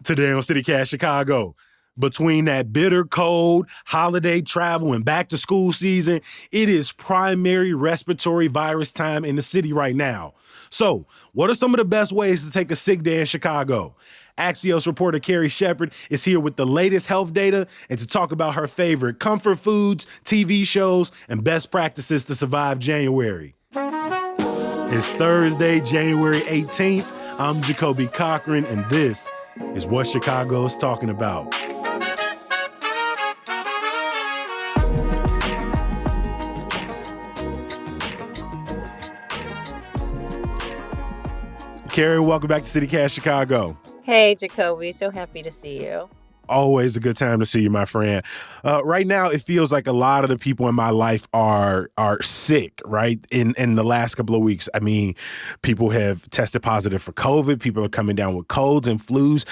Today on CityCast Chicago. Between that bitter cold, holiday travel, and back to school season, it is primary respiratory virus time in the city right now. So, what are some of the best ways to take a sick day in Chicago? Axios reporter Carrie Shepard is here with the latest health data and to talk about her favorite comfort foods, TV shows, and best practices to survive January. It's Thursday, January 18th. I'm Jacoby Cochran, and this is what Chicago's talking about. Carrie, welcome back to CityCast Chicago. Hey, Jacoby. So happy to see you. Always a good time to see you, my friend. Right now, it feels like a lot of the people in my life are sick, right? In the last couple of weeks, I mean, people have tested positive for COVID. People are coming down with colds and flus.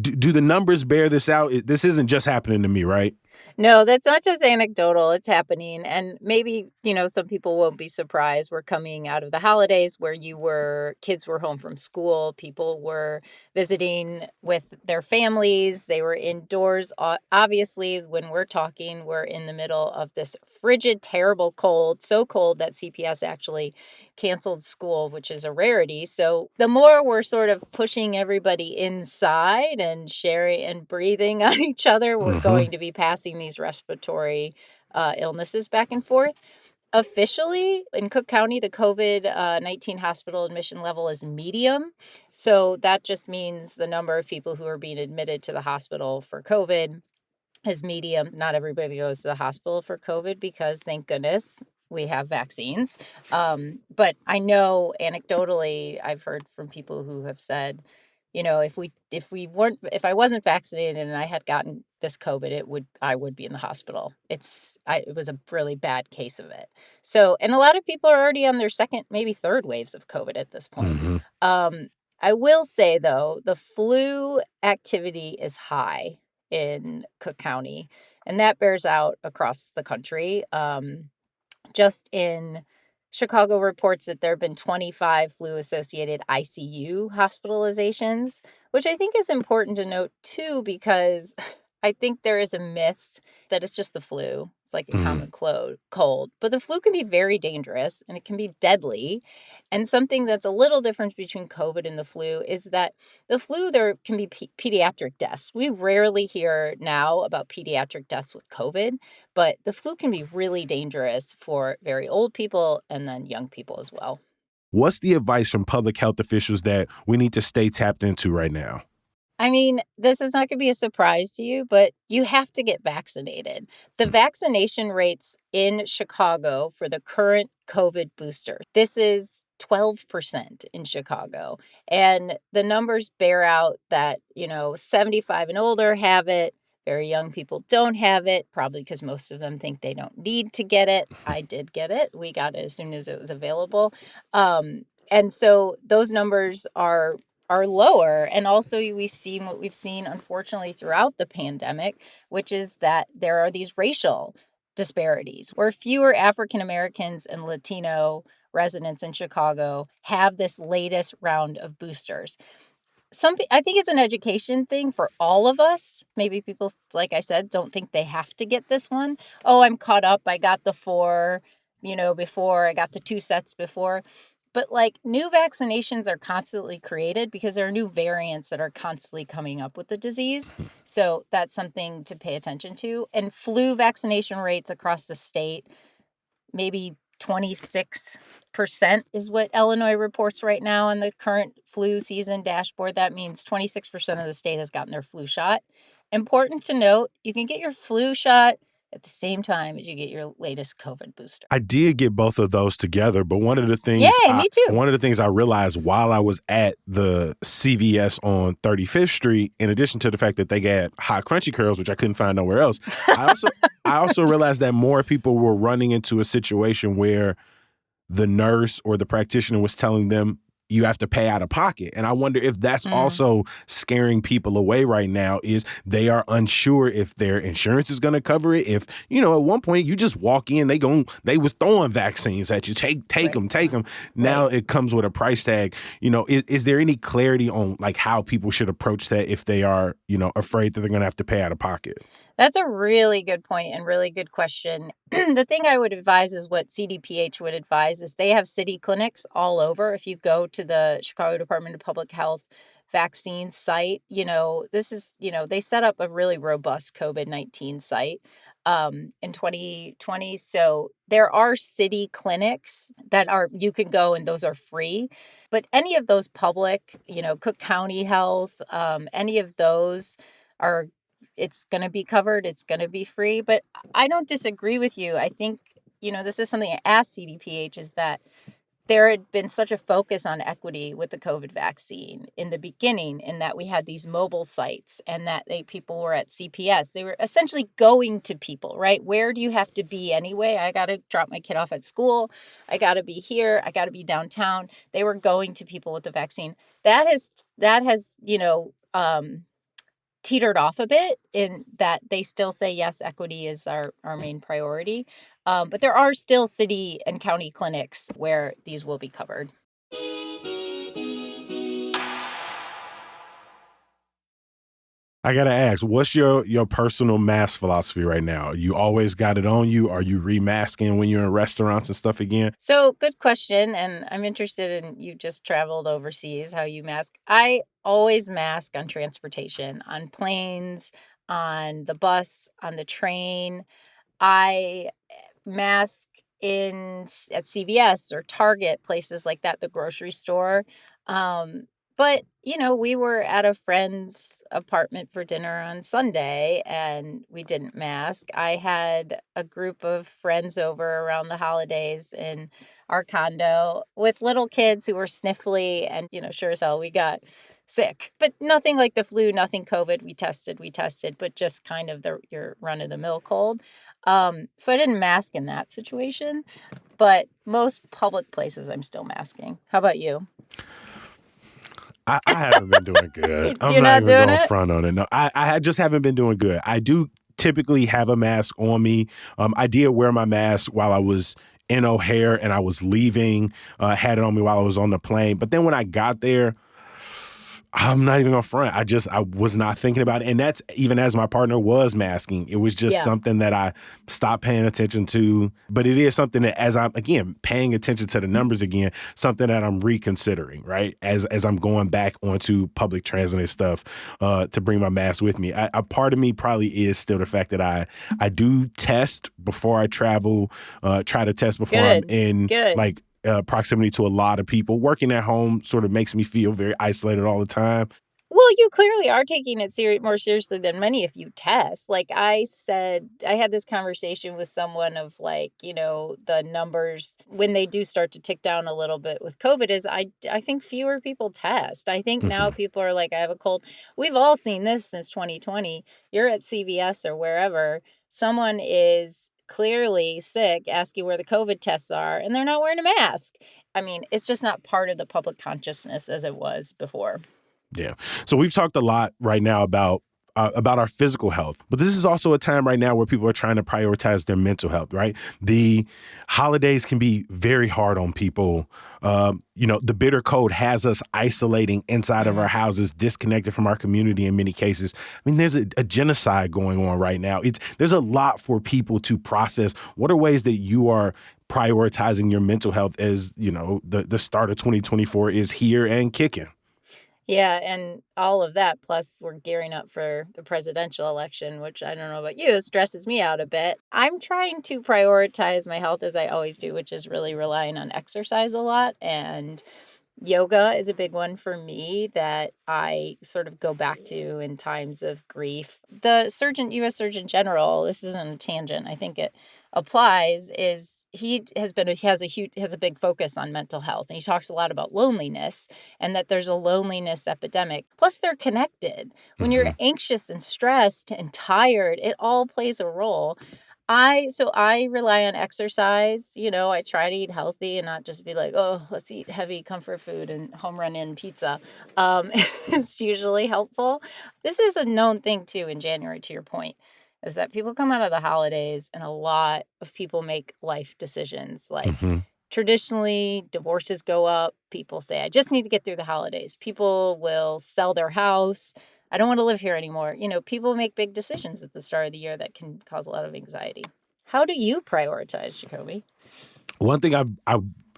Do the numbers bear this out? This isn't just happening to me, right? No, that's not just anecdotal. It's happening. And maybe, some people won't be surprised. We're coming out of the holidays where kids were home from school. People were visiting with their families. They were indoors. Obviously, when we're talking, we're in the middle of this frigid, terrible cold, so cold that CPS actually canceled school, which is a rarity. So the more we're sort of pushing everybody inside and sharing and breathing on each other, we're going to be passing these respiratory illnesses back and forth. Officially, in Cook County, the COVID-19 hospital admission level is medium. So that just means the number of people who are being admitted to the hospital for COVID is medium. Not everybody goes to the hospital for COVID because, thank goodness, we have vaccines. But I know anecdotally, I've heard from people who have said, if I wasn't vaccinated and I had gotten this COVID, I would be in the hospital. It was a really bad case of it. So, and a lot of people are already on their second, maybe third waves of COVID at this point. I will say though, the flu activity is high in Cook County, and that bears out across the country. Just in Chicago reports that there have been 25 flu-associated ICU hospitalizations, which I think is important to note, too, because I think there is a myth that it's just the flu. It's like a common cold. But the flu can be very dangerous, and it can be deadly. And something that's a little different between COVID and the flu is that the flu, there can be pediatric deaths. We rarely hear now about pediatric deaths with COVID, but the flu can be really dangerous for very old people and then young people as well. What's the advice from public health officials that we need to stay tapped into right now? I mean, this is not going to be a surprise to you, but you have to get vaccinated. The vaccination rates in Chicago for the current COVID booster, this is 12% in Chicago. And the numbers bear out that, 75 and older have it. Very young people don't have it, probably because most of them think they don't need to get it. I did get it. We got it as soon as it was available. And so those numbers are lower. And also we've seen what we've seen, unfortunately, throughout the pandemic, which is that there are these racial disparities where fewer African Americans and Latino residents in Chicago have this latest round of boosters. I think it's an education thing for all of us. Maybe people, like I said, don't think they have to get this one. Oh, I'm caught up. I got the 4, before. I got the 2 sets before. But new vaccinations are constantly created because there are new variants that are constantly coming up with the disease. So that's something to pay attention to. And flu vaccination rates across the state, maybe 26% is what Illinois reports right now on the current flu season dashboard. That means 26% of the state has gotten their flu shot. Important to note, you can get your flu shot at the same time as you get your latest COVID booster. I did get both of those together, but one of the things me too. One of the things I realized while I was at the CVS on 35th Street, in addition to the fact that they got hot crunchy curls, which I couldn't find nowhere else, I also realized that more people were running into a situation where the nurse or the practitioner was telling them, you have to pay out of pocket. And I wonder if that's also scaring people away right now, is they are unsure if their insurance is going to cover it. If, at one point you just walk in, they was throwing vaccines at you. Take them. Now it comes with a price tag. Is there any clarity on like how people should approach that if they are, afraid that they're going to have to pay out of pocket? That's a really good point and really good question. The thing I would advise is what CDPH would advise is they have city clinics all over. If you go to the Chicago Department of Public Health vaccine site, they set up a really robust COVID-19 site in 2020. So there are city clinics that you can go, and those are free. But any of those public, Cook County Health, any of those are, it's going to be covered. It's going to be free. But I don't disagree with you. I think, this is something I asked CDPH, is that there had been such a focus on equity with the COVID vaccine in the beginning, in that we had these mobile sites and that people were at CPS. They were essentially going to people, right? Where do you have to be anyway? I got to drop my kid off at school. I got to be here. I got to be downtown. They were going to people with the vaccine. That has teetered off a bit, in that they still say, yes, equity is our main priority. But there are still city and county clinics where these will be covered. I got to ask, what's your personal mask philosophy right now? You always got it on you? Are you remasking when you're in restaurants and stuff again? So good question. And I'm interested in, you just traveled overseas, how you mask. I always mask on transportation, on planes, on the bus, on the train. I mask at CVS or Target, places like that, the grocery store. But, we were at a friend's apartment for dinner on Sunday and we didn't mask. I had a group of friends over around the holidays in our condo with little kids who were sniffly, and, sure as hell we got sick, but nothing like the flu, nothing COVID. We tested, but just kind of your run-of-the-mill cold. So I didn't mask in that situation, but most public places I'm still masking. How about you? I haven't been doing good. I'm You're not not even doing going it? front on it. No, I just haven't been doing good. I do typically have a mask on me. I did wear my mask while I was in O'Hare and I was leaving, had it on me while I was on the plane. But then when I got there, I'm not even gonna front. I was not thinking about it. And that's even as my partner was masking. It was just something that I stopped paying attention to. But it is something that, as I'm, again, paying attention to the numbers again, something that I'm reconsidering, right? As I'm going back onto public transit and stuff, to bring my mask with me. A part of me probably is still the fact that I do test before I travel, try to test before I'm in proximity to a lot of people. Working at home sort of makes me feel very isolated all the time. Well, you clearly are taking it more seriously than many if you test. Like I said, I had this conversation with someone of the numbers when they do start to tick down a little bit with COVID is I think fewer people test. I think now people are like, I have a cold. We've all seen this since 2020. You're at CVS or wherever. Someone is clearly sick, asking where the COVID tests are, and they're not wearing a mask. I mean, it's just not part of the public consciousness as it was before. Yeah. So we've talked a lot right now about our physical health, but this is also a time right now where people are trying to prioritize their mental health, right? The holidays can be very hard on people. The bitter cold has us isolating inside of our houses, disconnected from our community in many cases. I mean, there's a genocide going on right now. There's a lot for people to process. What are ways that you are prioritizing your mental health as, the start of 2024 is here and kicking? Yeah, and all of that, plus we're gearing up for the presidential election, which I don't know about you, stresses me out a bit. I'm trying to prioritize my health as I always do, which is really relying on exercise a lot. And yoga is a big one for me that I sort of go back to in times of grief. The U.S. Surgeon General, this isn't a tangent, I think it applies, is he has a big focus on mental health, and he talks a lot about loneliness and that there's a loneliness epidemic. Plus they're connected. When you're anxious and stressed and tired, it all plays a role. I rely on exercise. I try to eat healthy and not just be like, oh, let's eat heavy comfort food and home run in pizza. It's usually helpful. This is a known thing too in January, to your point, is that people come out of the holidays and a lot of people make life decisions. Like Hmm. traditionally, divorces go up. People say, I just need to get through the holidays. People will sell their house. I don't want to live here anymore. People make big decisions at the start of the year that can cause a lot of anxiety. How do you prioritize, Jacoby? One thing I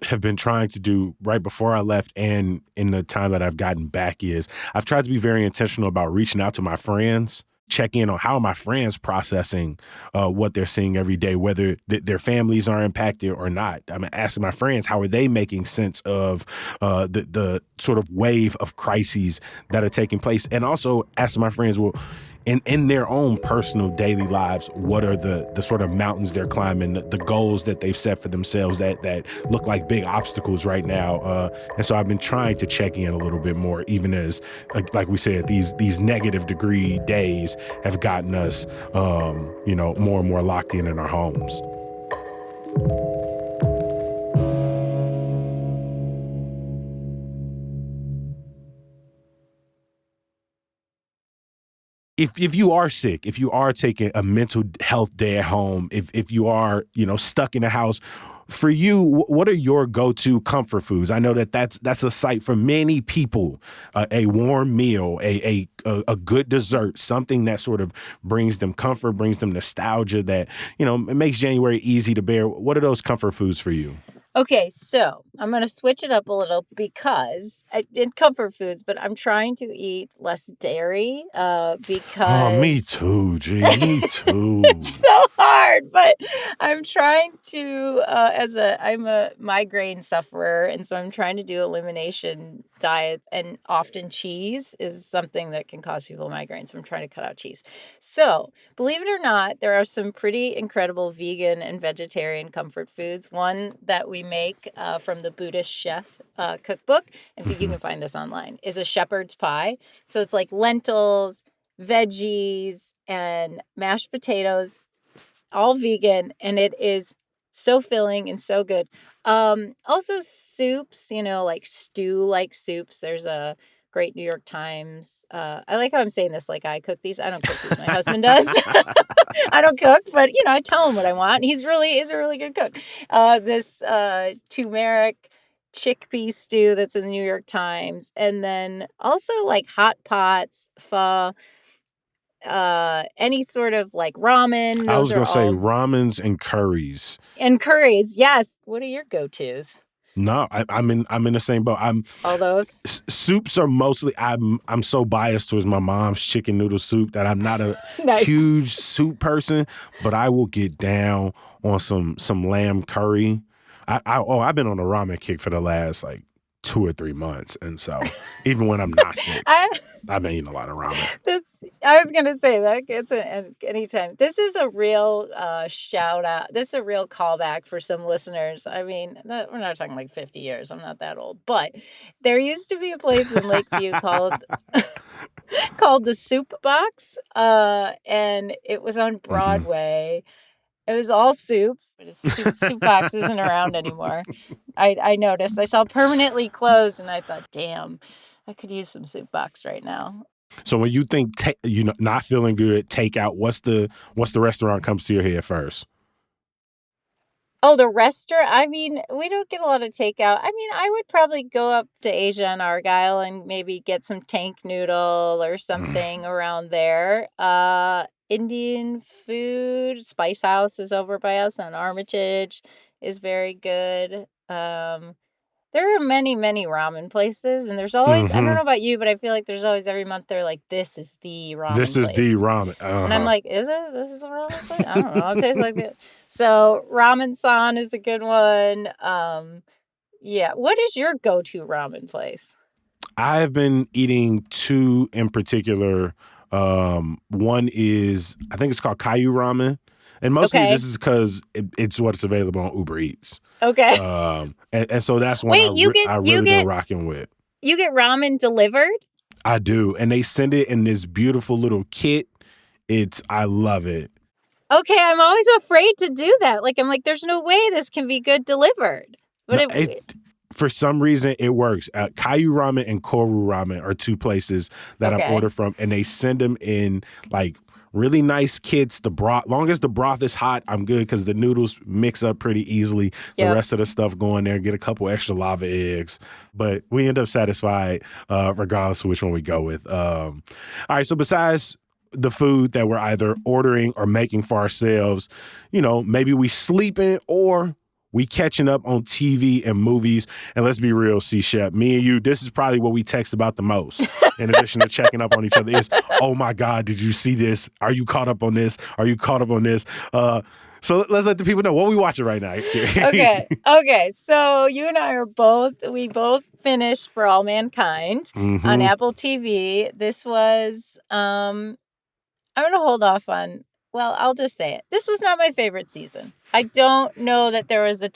have been trying to do right before I left and in the time that I've gotten back is I've tried to be very intentional about reaching out to my friends, check in on how my friends processing what they're seeing every day, whether their families are impacted or not. I'm asking my friends, how are they making sense of the sort of wave of crises that are taking place? And also asking my friends, well, in their own personal daily lives, what are the sort of mountains they're climbing, the goals that they've set for themselves that look like big obstacles right now. And so I've been trying to check in a little bit more, even as, like we said, these negative degree days have gotten us, more and more locked in our homes. If you are sick, if you are taking a mental health day at home, if you are, stuck in the house, for you, what are your go-to comfort foods? I know that's a sight for many people. A warm meal, a good dessert, something that sort of brings them comfort, brings them nostalgia, that it makes January easy to bear. What are those comfort foods for you? Okay, so I'm going to switch it up a little because in comfort foods, but I'm trying to eat less dairy Oh, me because too, G. Me too. it's so hard, but I'm trying to I'm a migraine sufferer, and so I'm trying to do elimination diets, and often cheese is something that can cause people migraines, so I'm trying to cut out cheese. So, believe it or not, there are some pretty incredible vegan and vegetarian comfort foods. One that we make from the Buddhist chef cookbook, and you can find this online, is a shepherd's pie. So it's like lentils, veggies, and mashed potatoes, all vegan, and it is so filling and so good. Also soups, like stew-like soups. There's a great New York Times. I like how I'm saying this like I cook these. I don't cook these. My husband does. I don't cook, but I tell him what I want. He's a really good cook. This turmeric chickpea stew that's in the New York Times, and then also like hot pots, pho, any sort of like ramen. I Those was are gonna say all, ramens and curries. and curries. Yes. What are your go-tos? No, I'm in the same boat. All those? Soups are mostly, I'm so biased towards my mom's chicken noodle soup that I'm not a Nice. huge soup person, but I will get down on some lamb curry. I've been on a ramen kick for the last like 2 or 3 months, and so even when I'm not sick, I I've been eating a lot of ramen. I was gonna say that it's anytime. This is a real shout out. This is a real callback for some listeners. I mean, we're not talking like 50 years. I'm not that old, but there used to be a place in Lakeview called called the Soup Box, and it was on Broadway. It was all soups, but soup box isn't around anymore. I noticed. I saw permanently closed, and I thought, damn, I could use some soup box right now. So when you think not feeling good, takeout, what's the restaurant comes to your head first? Oh, the restaurant. I mean, we don't get a lot of takeout. I mean, I would probably go up to Asia and Argyle and maybe get some tank noodle or something around there. Indian food, Spice House is over by us on Armitage, is very good. There are many, many ramen places, and there's always, I don't Mm-hmm. know about you, but I feel like there's always every month they're like, this is the This ramen is the place. ramen. And I'm like, is it? This is a ramen place? I don't know. It tastes like it. So Ramen San is a good one. Yeah. What is your go-to ramen place? I've been eating two in particular. One is, I think it's called Caillou Ramen. And mostly Okay. this is because it's what's available on Uber Eats. Okay. And so that's one Wait, I really been rocking with. you get ramen delivered? I do. And they send it in this beautiful little kit. I love it. Okay, I'm always afraid to do that. Like, I'm like, there's no way this can be good delivered. But No, for some reason, it works. Caillou Ramen and Koru Ramen are two places that I've okay. ordered from, and they send them in like really nice kits. The broth, long as the broth is hot, I'm good because the noodles mix up pretty easily. The Yep. rest of the stuff go in there, get a couple extra lava eggs, but we end up satisfied regardless of which one we go with. All right, so besides the food that we're either ordering or making for ourselves, you know, maybe we sleeping or we catching up on TV and movies. And let's be real, C-Shep, me and you, this is probably what we text about the most, in addition to checking up on each other, is, oh my God, did you see this? Are you caught up on this? Are you caught up on this? So let's let the people know what we watching right now. Okay. So you and I we both finished For All Mankind on Apple TV. This was, I'm going to hold off on, well, I'll just say it. This was not my favorite season. I don't know that there was I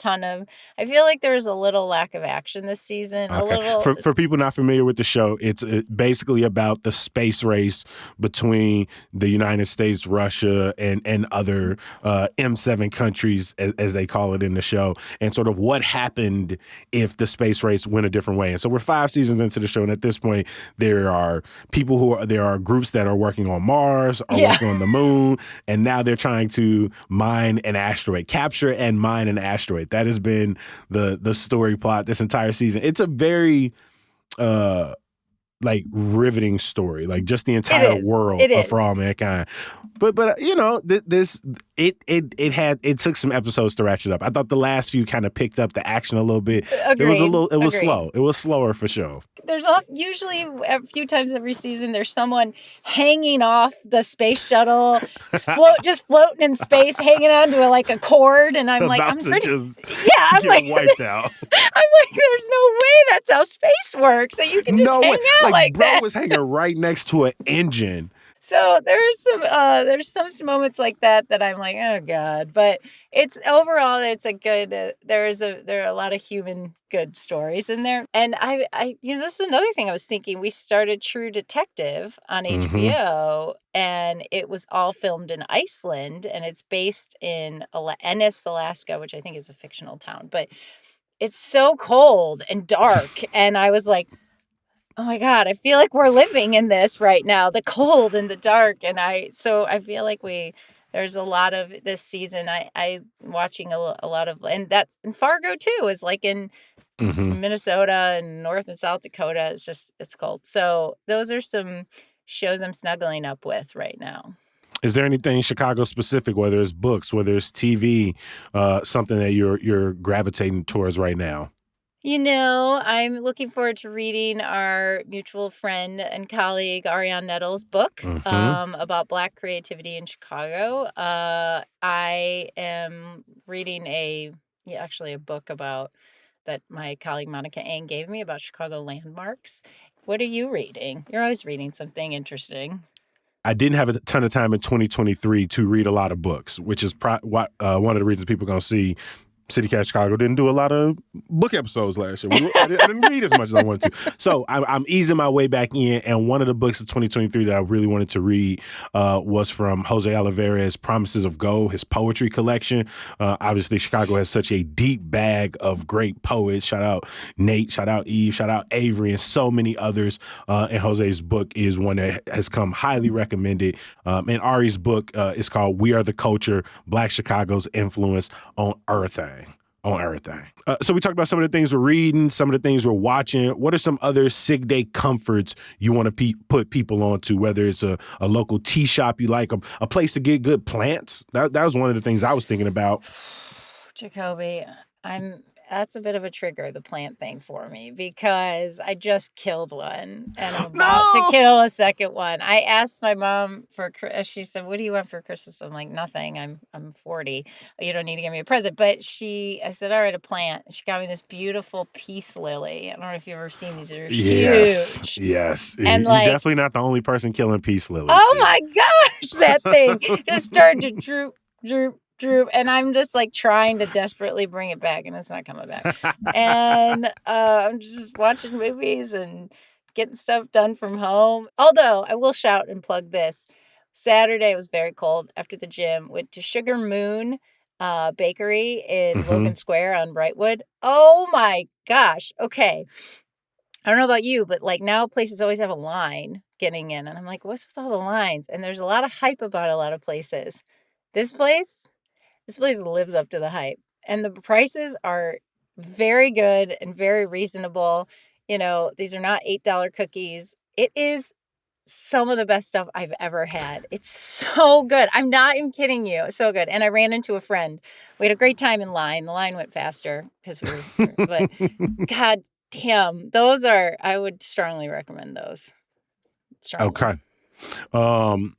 feel like there was a little lack of action this season. Okay. A little. For people not familiar with the show, it's basically about the space race between the United States, Russia, and other M7 countries, as they call it in the show, and sort of what happened if the space race went a different way. And so we're 5 seasons into the show, and at this point, there are groups that are working on Mars, working on the moon, and now they're trying to mine an asteroid. Capture and mine an asteroid. That has been the story plot this entire season. It's a very like riveting story, like just the entire world of For All Mankind. But you know, it took some episodes to ratchet up. I thought the last few kind of picked up the action a little bit. Agreed. It was slow. It was slower for sure. There's usually a few times every season there's someone hanging off the space shuttle, just floating in space, hanging onto a cord, and I'm like, I'm wiped out. I'm like, there's no way that's how space works. That you can just hang out like bro that. Was hanging right next to an engine. So there's some moments like that I'm like, oh God. But overall it's a good. There are a lot of human good stories in there. And I this is another thing I was thinking. We started True Detective on HBO, and it was all filmed in Iceland, and it's based in Ennis, Alaska, which I think is a fictional town. But it's so cold and dark, and I was like, oh my God, I feel like we're living in this right now, the cold and the dark. And so I feel like there's a lot of this season. I watching a lot of, and Fargo too is like in Minnesota and North and South Dakota. It's cold. So those are some shows I'm snuggling up with right now. Is there anything Chicago specific, whether it's books, whether it's TV, something that you're gravitating towards right now? You know, I'm looking forward to reading our mutual friend and colleague Ariane Nettles' book about Black creativity in Chicago. I am reading a book about that my colleague Monica Eng gave me about Chicago landmarks. What are you reading? You're always reading something interesting. I didn't have a ton of time in 2023 to read a lot of books, which is one of the reasons people are going to see CityCast Chicago didn't do a lot of book episodes last year. I didn't read as much as I wanted to. So I'm easing my way back in. And one of the books of 2023 that I really wanted to read was from Jose Olivares' Promises of Gold, his poetry collection. Obviously, Chicago has such a deep bag of great poets. Shout out Nate, shout out Eve, shout out Avery, and so many others. And Jose's book is one that has come highly recommended. And Ari's book is called We Are the Culture, Black Chicago's Influence on Everything. So we talked about some of the things we're reading, some of the things we're watching. What are some other Sig Day comforts you want to put people onto, whether it's a local tea shop you like, a place to get good plants? That was one of the things I was thinking about. Jacoby, that's a bit of a trigger, the plant thing for me, because I just killed one and I'm about to kill a second one. I asked my mom she said, what do you want for Christmas? I'm like, nothing. I'm 40. You don't need to give me a present. But I said, all right, a plant. She got me this beautiful peace lily. I don't know if you've ever seen these. They're huge. Yes. And you're definitely not the only person killing peace lilies. Oh my gosh, that thing just started to droop. And I'm just like trying to desperately bring it back, and it's not coming back. And I'm just watching movies and getting stuff done from home. Although I will shout and plug this. Saturday, it was very cold after the gym. Went to Sugar Moon Bakery in Logan Square on Brightwood. Oh my gosh. Okay. I don't know about you, but like now places always have a line getting in. And I'm like, what's with all the lines? And there's a lot of hype about a lot of places. This place lives up to the hype. And the prices are very good and very reasonable. You know, these are not $8 cookies. It is some of the best stuff I've ever had. It's so good. I'm not even kidding you. So good. And I ran into a friend. We had a great time in line. The line went faster because but God damn, I would strongly recommend those. Strongly. Okay. On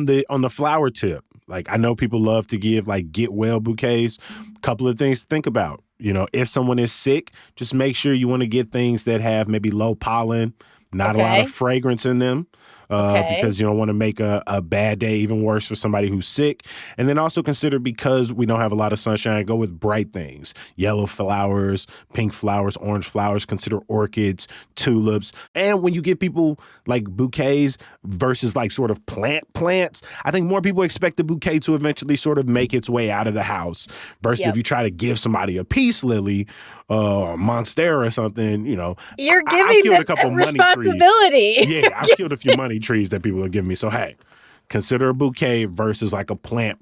the flower tip, like I know people love to give like get well bouquets. Couple of things to think about. You know, if someone is sick, just make sure you want to get things that have maybe low pollen, not a lot of fragrance in them. Because you don't want to make a bad day even worse for somebody who's sick. And then also consider, because we don't have a lot of sunshine, go with bright things. Yellow flowers, pink flowers, orange flowers. Consider orchids, tulips. And when you give people like bouquets versus like sort of plants, I think more people expect the bouquet to eventually sort of make its way out of the house versus if you try to give somebody a peace lily, monstera or something, you know. You're giving them a responsibility. Yeah, I've killed a few money trees that people are giving me. So, hey, consider a bouquet versus like a plant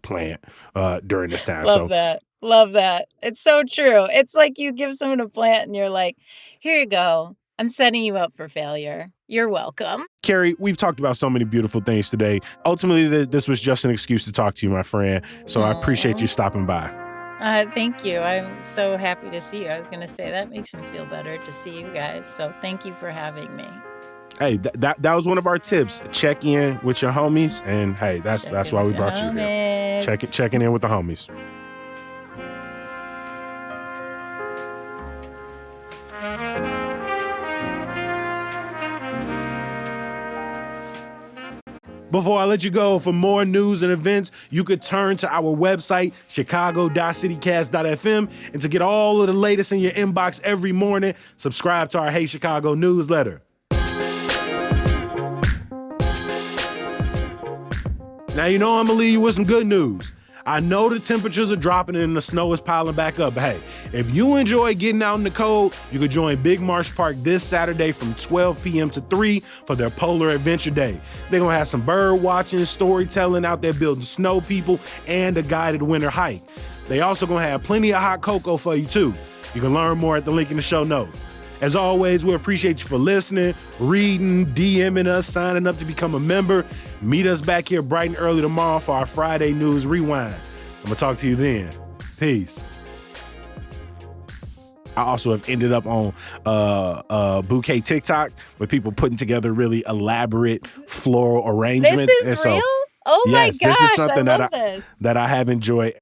during this time. Love that. It's so true. It's like you give someone a plant and you're like, here you go. I'm setting you up for failure. You're welcome. Carrie, we've talked about so many beautiful things today. Ultimately, this was just an excuse to talk to you, my friend. So I appreciate you stopping by. Thank you. I'm so happy to see you. I was going to say that makes me feel better to see you guys. So thank you for having me. Hey, that was one of our tips. Check in with your homies, and hey, that's why we brought you here. Checking in with the homies. Before I let you go, for more news and events, you could turn to our website, chicago.citycast.fm, and to get all of the latest in your inbox every morning, subscribe to our Hey Chicago newsletter. Now, you know I'm going to leave you with some good news. I know the temperatures are dropping and the snow is piling back up, but hey, if you enjoy getting out in the cold, you could join Big Marsh Park this Saturday from 12 p.m. to 3 for their Polar Adventure Day. They're going to have some bird watching, storytelling out there, building snow people, and a guided winter hike. They also going to have plenty of hot cocoa for you too. You can learn more at the link in the show notes. As always, we appreciate you for listening, reading, DMing us, signing up to become a member. Meet us back here bright and early tomorrow for our Friday News Rewind. I'm going to talk to you then. Peace. I also have ended up on Bouquet TikTok with people putting together really elaborate floral arrangements. This is real? Oh my gosh, this is something I love this. that I have enjoyed.